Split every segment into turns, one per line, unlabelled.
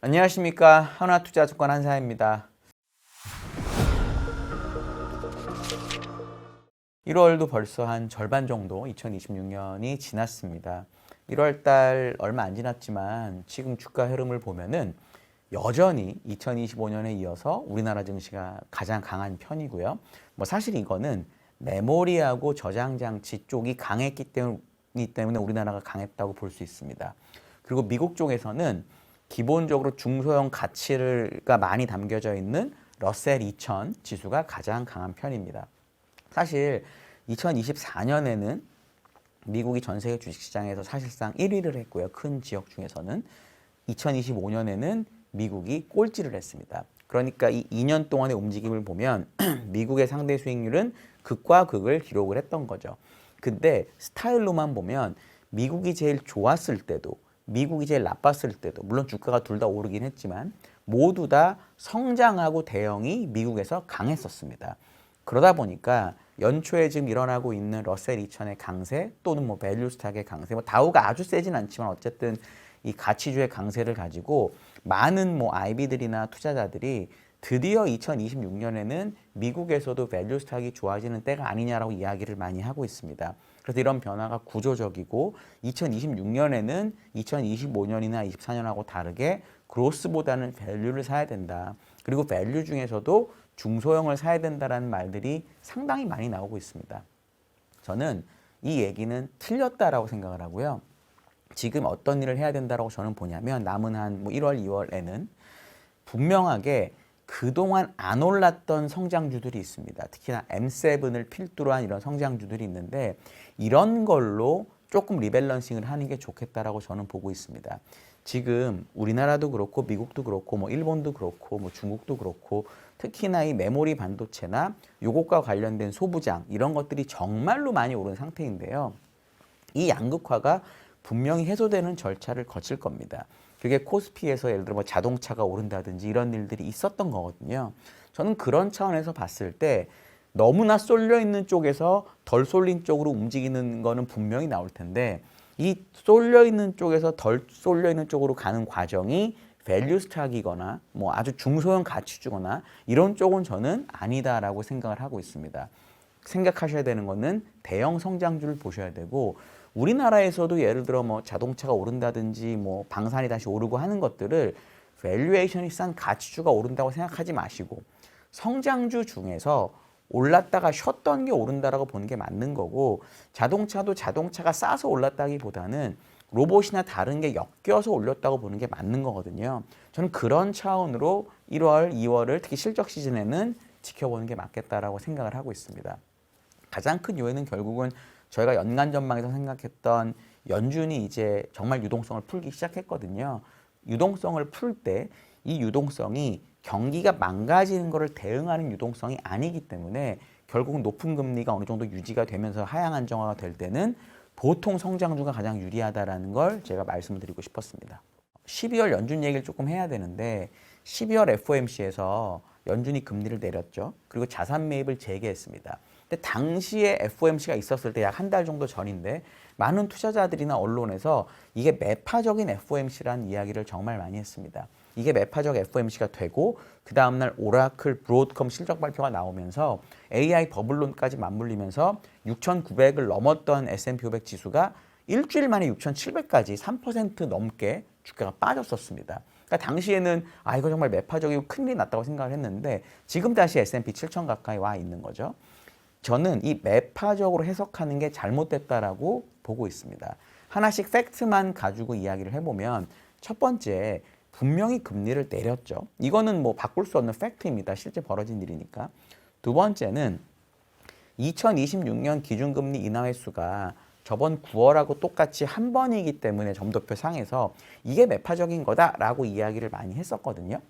안녕하십니까. 하나투자증권 한사입니다. 1월도 벌써 한 절반 정도 2026년이 지났습니다. 1월 달 얼마 안 지났지만 지금 주가 흐름을 보면은 여전히 2025년에 이어서 우리나라 증시가 가장 강한 편이고요. 뭐 사실 이거는 메모리하고 저장 장치 쪽이 강했기 때문에 우리나라가 강했다고 볼 수 있습니다. 그리고 미국 쪽에서는 기본적으로 중소형 가치가 많이 담겨져 있는 러셀 2000 지수가 가장 강한 편입니다. 사실 2024년에는 미국이 전 세계 주식시장에서 사실상 1위를 했고요. 큰 지역 중에서는 2025년에는 미국이 꼴찌를 했습니다. 그러니까 이 2년 동안의 움직임을 보면 미국의 상대 수익률은 극과 극을 기록을 했던 거죠. 근데 스타일로만 보면 미국이 제일 좋았을 때도 미국이 제일 나빴을 때도 물론 주가가 둘 다 오르긴 했지만 모두 다 성장하고 대형이 미국에서 강했었습니다. 그러다 보니까 연초에 지금 일어나고 있는 러셀 2000의 강세 또는 뭐 밸류 스탁의 강세, 뭐 다우가 아주 세진 않지만 어쨌든 이 가치주의 강세를 가지고 많은 뭐 IB들이나 투자자들이 드디어 2026년에는 미국에서도 밸류 스탁이 좋아지는 때가 아니냐라고 이야기를 많이 하고 있습니다. 그래서 이런 변화가 구조적이고 2026년에는 2025년이나 24년하고 다르게 그로스보다는 밸류를 사야 된다. 그리고 밸류 중에서도 중소형을 사야 된다라는 말들이 상당히 많이 나오고 있습니다. 저는 이 얘기는 틀렸다라고 생각을 하고요. 지금 어떤 일을 해야 된다라고 저는 보냐면 남은 한 1월, 2월에는 분명하게 그동안 안 올랐던 성장주들이 있습니다. 특히나 M7을 필두로 한 이런 성장주들이 있는데 이런 걸로 조금 리밸런싱을 하는 게 좋겠다라고 저는 보고 있습니다. 지금 우리나라도 그렇고 미국도 그렇고 뭐 일본도 그렇고 뭐 중국도 그렇고 특히나 이 메모리 반도체나 요것과 관련된 소부장 이런 것들이 정말로 많이 오른 상태인데요. 이 양극화가 분명히 해소되는 절차를 거칠 겁니다. 그게 코스피에서 예를 들어 뭐 자동차가 오른다든지 이런 일들이 있었던 거거든요. 저는 그런 차원에서 봤을 때 너무나 쏠려 있는 쪽에서 덜 쏠린 쪽으로 움직이는 거는 분명히 나올 텐데 이 쏠려 있는 쪽에서 덜 쏠려 있는 쪽으로 가는 과정이 밸류 스탁이거나 뭐 아주 중소형 가치주거나 이런 쪽은 저는 아니다라고 생각을 하고 있습니다. 생각하셔야 되는 거는 대형 성장주를 보셔야 되고 우리나라에서도 예를 들어 뭐 자동차가 오른다든지 뭐 방산이 다시 오르고 하는 것들을 밸류에이션이 싼 가치주가 오른다고 생각하지 마시고 성장주 중에서 올랐다가 쉬었던 게 오른다라고 보는 게 맞는 거고 자동차도 자동차가 싸서 올랐다기보다는 로봇이나 다른 게 엮여서 올렸다고 보는 게 맞는 거거든요. 저는 그런 차원으로 1월, 2월을 특히 실적 시즌에는 지켜보는 게 맞겠다라고 생각을 하고 있습니다. 가장 큰 요인은 결국은 저희가 연간 전망에서 생각했던 연준이 이제 정말 유동성을 풀기 시작했거든요. 유동성을 풀 때 이 유동성이 경기가 망가지는 것을 대응하는 유동성이 아니기 때문에 결국 높은 금리가 어느 정도 유지가 되면서 하향 안정화가 될 때는 보통 성장주가 가장 유리하다라는 걸 제가 말씀드리고 싶었습니다. 12월 연준 얘기를 조금 해야 되는데 12월 FOMC에서 연준이 금리를 내렸죠. 그리고 자산 매입을 재개했습니다. 근데 당시에 FOMC가 있었을 때 약 한 달 정도 전인데 많은 투자자들이나 언론에서 이게 매파적인 FOMC라는 이야기를 정말 많이 했습니다. 이게 매파적 FOMC가 되고 그 다음날 오라클, 브로드컴 실적 발표가 나오면서 AI 버블론까지 맞물리면서 6,900을 넘었던 S&P 500 지수가 일주일 만에 6,700까지 3% 넘게 주가가 빠졌었습니다. 그러니까 당시에는 이거 정말 매파적이고 큰일이 났다고 생각을 했는데 지금 다시 S&P 7,000 가까이 와 있는 거죠. 저는 이 매파적으로 해석하는 게 잘못됐다라고 보고 있습니다. 하나씩 팩트만 가지고 이야기를 해보면 첫 번째, 분명히 금리를 내렸죠. 이거는 뭐 바꿀 수 없는 팩트입니다. 실제 벌어진 일이니까. 두 번째는 2026년 기준금리 인하 횟수가 저번 9월하고 똑같이 한 번이기 때문에 점도표 상에서 이게 매파적인 거다라고 이야기를 많이 했었거든요.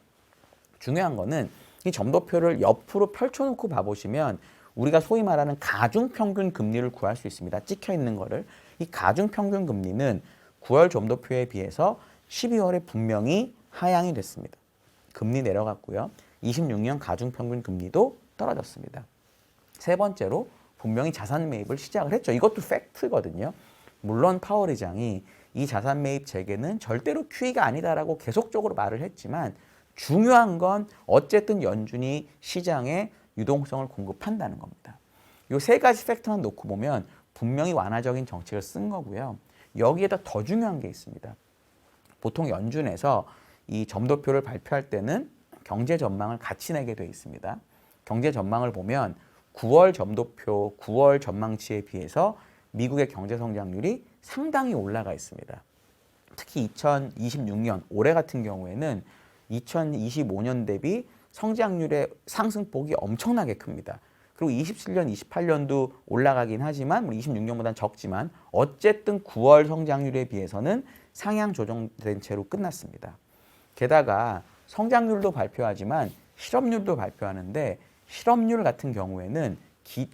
중요한 거는 이 점도표를 옆으로 펼쳐놓고 봐보시면 우리가 소위 말하는 가중평균 금리를 구할 수 있습니다. 찍혀 있는 거를. 이 가중평균 금리는 9월 점도표에 비해서 12월에 분명히 하향이 됐습니다. 금리 내려갔고요. 26년 가중평균 금리도 떨어졌습니다. 세 번째로 분명히 자산 매입을 시작을 했죠. 이것도 팩트거든요. 물론 파월 의장이 이 자산 매입 재개는 절대로 QE가 아니다라고 계속적으로 말을 했지만 중요한 건 어쨌든 연준이 시장에 유동성을 공급한다는 겁니다. 이 세 가지 팩터만 놓고 보면 분명히 완화적인 정책을 쓴 거고요. 여기에다 더 중요한 게 있습니다. 보통 연준에서 이 점도표를 발표할 때는 경제 전망을 같이 내게 돼 있습니다. 경제 전망을 보면 9월 점도표, 9월 전망치에 비해서 미국의 경제 성장률이 상당히 올라가 있습니다. 특히 2026년 올해 같은 경우에는 2025년 대비 성장률의 상승폭이 엄청나게 큽니다. 그리고 27년, 28년도 올라가긴 하지만 26년보다는 적지만 어쨌든 9월 성장률에 비해서는 상향 조정된 채로 끝났습니다. 게다가 성장률도 발표하지만 실업률도 발표하는데 실업률 같은 경우에는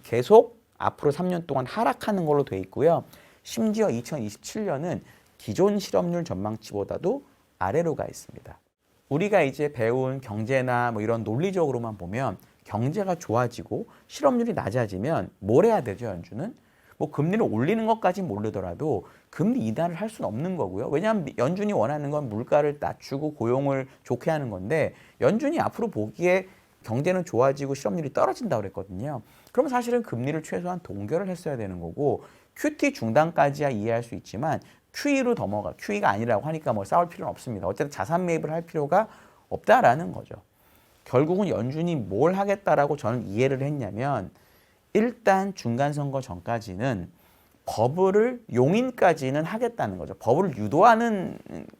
계속 앞으로 3년 동안 하락하는 걸로 돼 있고요. 심지어 2027년은 기존 실업률 전망치보다도 아래로 가 있습니다. 우리가 이제 배운 경제나 이런 논리적으로만 보면 경제가 좋아지고 실업률이 낮아지면 뭘 해야 되죠, 연준은? 금리를 올리는 것까지는 모르더라도 금리 인하를 할 수는 없는 거고요. 왜냐하면 연준이 원하는 건 물가를 낮추고 고용을 좋게 하는 건데 연준이 앞으로 보기에 경제는 좋아지고 실업률이 떨어진다고 그랬거든요. 그럼 사실은 금리를 최소한 동결을 했어야 되는 거고 QT 중단까지야 이해할 수 있지만 QE로 넘어가, QE가 아니라고 하니까 싸울 필요는 없습니다. 어쨌든 자산 매입을 할 필요가 없다라는 거죠. 결국은 연준이 뭘 하겠다라고 저는 이해를 했냐면 일단 중간선거 전까지는 버블을 용인까지는 하겠다는 거죠. 버블을 유도하는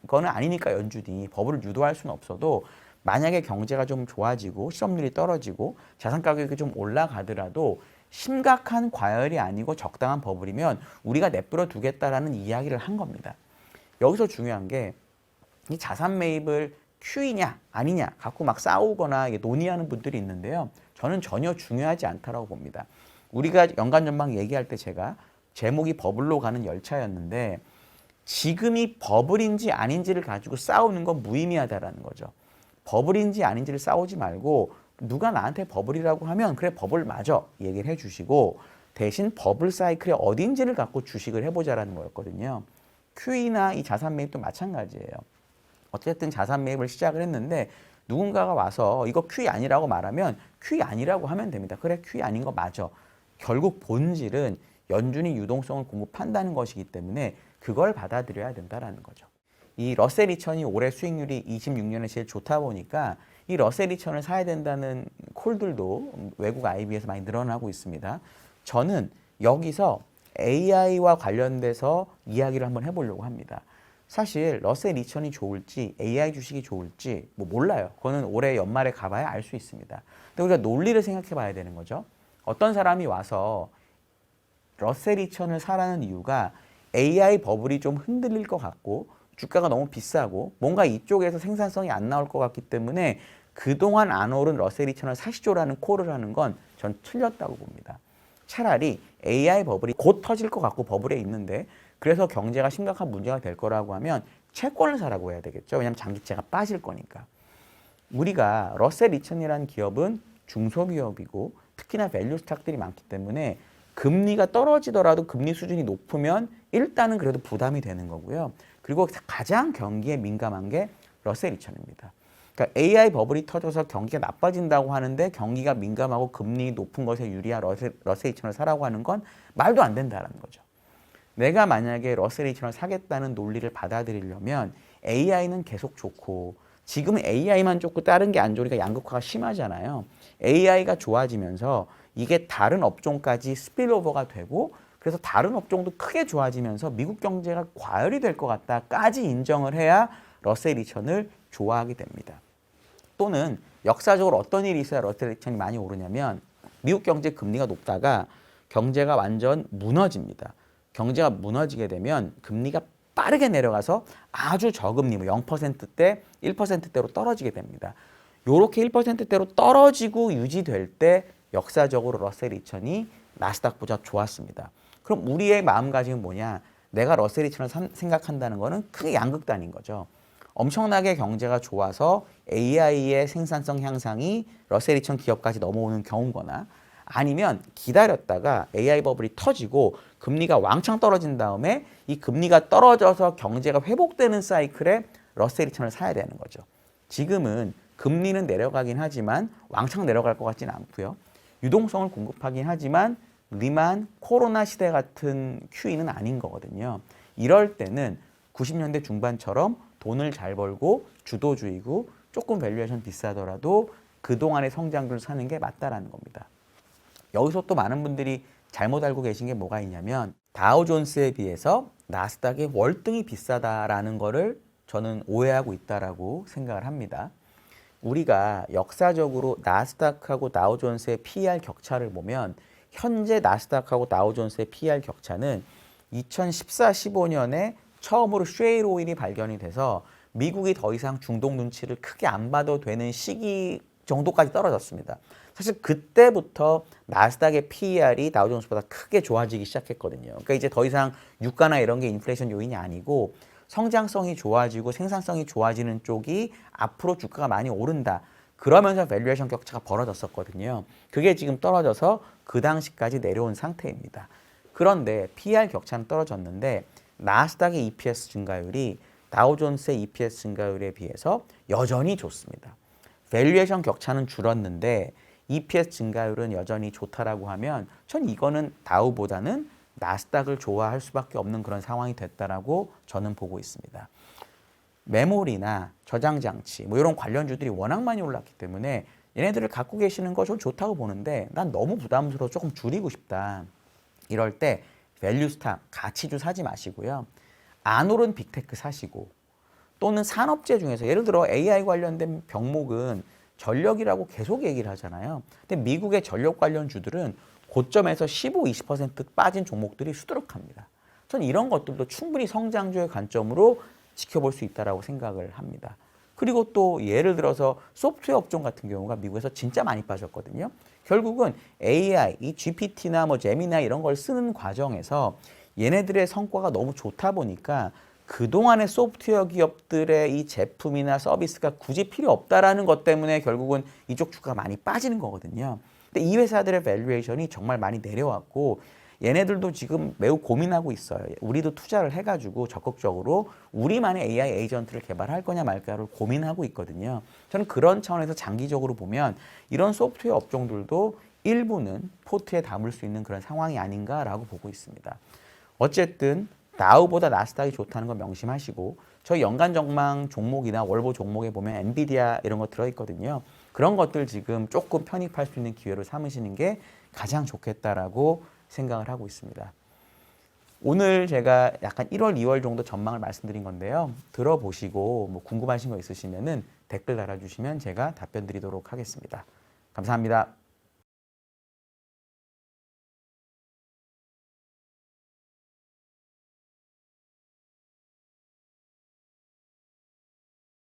거는 아니니까 연준이 버블을 유도할 수는 없어도 만약에 경제가 좀 좋아지고 실업률이 떨어지고 자산 가격이 좀 올라가더라도 심각한 과열이 아니고 적당한 버블이면 우리가 내버려 두겠다라는 이야기를 한 겁니다. 여기서 중요한 게 이 자산 매입을 QE냐 아니냐 갖고 싸우거나 논의하는 분들이 있는데요. 저는 전혀 중요하지 않다라고 봅니다. 우리가 연간 전망 얘기할 때 제가 제목이 버블로 가는 열차였는데 지금이 버블인지 아닌지를 가지고 싸우는 건 무의미하다라는 거죠. 버블인지 아닌지를 싸우지 말고 누가 나한테 버블이라고 하면 그래 버블 맞아 얘기를 해주시고 대신 버블 사이클이 어딘지를 갖고 주식을 해보자라는 거였거든요. QE나 이 자산 매입도 마찬가지예요. 어쨌든 자산 매입을 시작을 했는데 누군가가 와서 이거 QE 아니라고 말하면 QE 아니라고 하면 됩니다. 그래 QE 아닌 거 맞아. 결국 본질은 연준이 유동성을 공급한다는 것이기 때문에 그걸 받아들여야 된다는 거죠. 이 러셀 2000이 올해 수익률이 26년에 제일 좋다 보니까 이 러셀 2000을 사야 된다는 콜들도 외국 IB에서 많이 늘어나고 있습니다. 저는 여기서 AI와 관련돼서 이야기를 한번 해보려고 합니다. 사실 러셀 2000이 좋을지 AI 주식이 좋을지 몰라요. 그거는 올해 연말에 가봐야 알 수 있습니다. 근데 우리가 논리를 생각해 봐야 되는 거죠. 어떤 사람이 와서 러셀 2000을 사라는 이유가 AI 버블이 좀 흔들릴 것 같고 주가가 너무 비싸고 뭔가 이쪽에서 생산성이 안 나올 것 같기 때문에 그동안 안 오른 러셀 2000을 사시죠라는 콜을 하는 건 전 틀렸다고 봅니다. 차라리 AI 버블이 곧 터질 것 같고 버블에 있는데 그래서 경제가 심각한 문제가 될 거라고 하면 채권을 사라고 해야 되겠죠. 왜냐하면 장기채가 빠질 거니까. 우리가 러셀 2000이라는 기업은 중소기업이고 특히나 밸류 스탁들이 많기 때문에 금리가 떨어지더라도 금리 수준이 높으면 일단은 그래도 부담이 되는 거고요. 그리고 가장 경기에 민감한 게 러셀 2000입니다. 그러니까 AI 버블이 터져서 경기가 나빠진다고 하는데 경기가 민감하고 금리 높은 것에 유리한 러셀 2000을 사라고 하는 건 말도 안 된다는 거죠. 내가 만약에 러셀 2000을 사겠다는 논리를 받아들이려면 AI는 계속 좋고 지금은 AI만 좋고 다른 게 안 좋으니까 양극화가 심하잖아요. AI가 좋아지면서 이게 다른 업종까지 스필오버가 되고 그래서 다른 업종도 크게 좋아지면서 미국 경제가 과열이 될 것 같다까지 인정을 해야 러셀 2000을 좋아하게 됩니다. 또는 역사적으로 어떤 일이 있어야 러셀 2000이 많이 오르냐면 미국 경제 금리가 높다가 경제가 완전 무너집니다. 경제가 무너지게 되면 금리가 빠르게 내려가서 아주 저금리 0%대, 1%대로 떨어지게 됩니다. 이렇게 1%대로 떨어지고 유지될 때 역사적으로 러셀 2000이 나스닥보다 좋았습니다. 그럼 우리의 마음가짐은 뭐냐? 내가 러셀 2000을 생각한다는 거는 크게 양극단인 거죠. 엄청나게 경제가 좋아서 AI의 생산성 향상이 러셀 2000 기업까지 넘어오는 경우거나 아니면 기다렸다가 AI 버블이 터지고 금리가 왕창 떨어진 다음에 이 금리가 떨어져서 경제가 회복되는 사이클에 러셀 2000을 사야 되는 거죠. 지금은 금리는 내려가긴 하지만 왕창 내려갈 것 같지는 않고요. 유동성을 공급하긴 하지만 리만 코로나 시대 같은 QE는 아닌 거거든요. 이럴 때는 90년대 중반처럼 돈을 잘 벌고 주도주의고 조금 밸류에이션 비싸더라도 그동안의 성장률을 사는 게 맞다라는 겁니다. 여기서 또 많은 분들이 잘못 알고 계신 게 뭐가 있냐면 다우존스에 비해서 나스닥의 월등히 비싸다라는 거를 저는 오해하고 있다라고 생각을 합니다. 우리가 역사적으로 나스닥하고 다우존스의 PER 격차를 보면 현재 나스닥하고 다우존스의 PER 격차는 2014-15년에 처음으로 쉐일 오일이 발견이 돼서 미국이 더 이상 중동 눈치를 크게 안 봐도 되는 시기 정도까지 떨어졌습니다. 사실 그때부터 나스닥의 PER이 다우존스보다 크게 좋아지기 시작했거든요. 그러니까 이제 더 이상 유가나 이런 게 인플레이션 요인이 아니고 성장성이 좋아지고 생산성이 좋아지는 쪽이 앞으로 주가가 많이 오른다. 그러면서 밸류에이션 격차가 벌어졌었거든요. 그게 지금 떨어져서 그 당시까지 내려온 상태입니다. 그런데 PER 격차는 떨어졌는데 나스닥의 EPS 증가율이 다우존스의 EPS 증가율에 비해서 여전히 좋습니다. 밸류에이션 격차는 줄었는데 EPS 증가율은 여전히 좋다라고 하면 전 이거는 다우보다는 나스닥을 좋아할 수밖에 없는 그런 상황이 됐다라고 저는 보고 있습니다. 메모리나 저장장치 뭐 이런 관련주들이 워낙 많이 올랐기 때문에 얘네들을 갖고 계시는 거 좀 좋다고 보는데 난 너무 부담스러워 조금 줄이고 싶다. 이럴 때 밸류 스탁, 가치주 사지 마시고요. 안 오른 빅테크 사시고 또는 산업재 중에서 예를 들어 AI 관련된 병목은 전력이라고 계속 얘기를 하잖아요. 근데 미국의 전력 관련주들은 고점에서 15, 20% 빠진 종목들이 수두룩합니다. 전 이런 것들도 충분히 성장주의 관점으로 지켜볼 수 있다고 생각을 합니다. 그리고 또 예를 들어서 소프트웨어 업종 같은 경우가 미국에서 진짜 많이 빠졌거든요. 결국은 AI, 이 GPT나 뭐 제미나이 이런 걸 쓰는 과정에서 얘네들의 성과가 너무 좋다 보니까 그동안의 소프트웨어 기업들의 이 제품이나 서비스가 굳이 필요 없다라는 것 때문에 결국은 이쪽 주가가 많이 빠지는 거거든요. 근데 이 회사들의 밸류에이션이 정말 많이 내려왔고 얘네들도 지금 매우 고민하고 있어요. 우리도 투자를 해가지고 적극적으로 우리만의 AI 에이전트를 개발할 거냐 말까를 고민하고 있거든요. 저는 그런 차원에서 장기적으로 보면 이런 소프트웨어 업종들도 일부는 포트에 담을 수 있는 그런 상황이 아닌가라고 보고 있습니다. 어쨌든 다우보다 나스닥이 좋다는 거 명심하시고 저희 연간 전망 종목이나 월보 종목에 보면 엔비디아 이런 거 들어있거든요. 그런 것들 지금 조금 편입할 수 있는 기회로 삼으시는 게 가장 좋겠다라고 생각을 하고 있습니다. 오늘 제가 약간 1월, 2월 정도 전망을 말씀드린 건데요. 들어보시고 뭐 궁금하신 거 있으시면은 댓글 달아주시면 제가 답변 드리도록 하겠습니다. 감사합니다.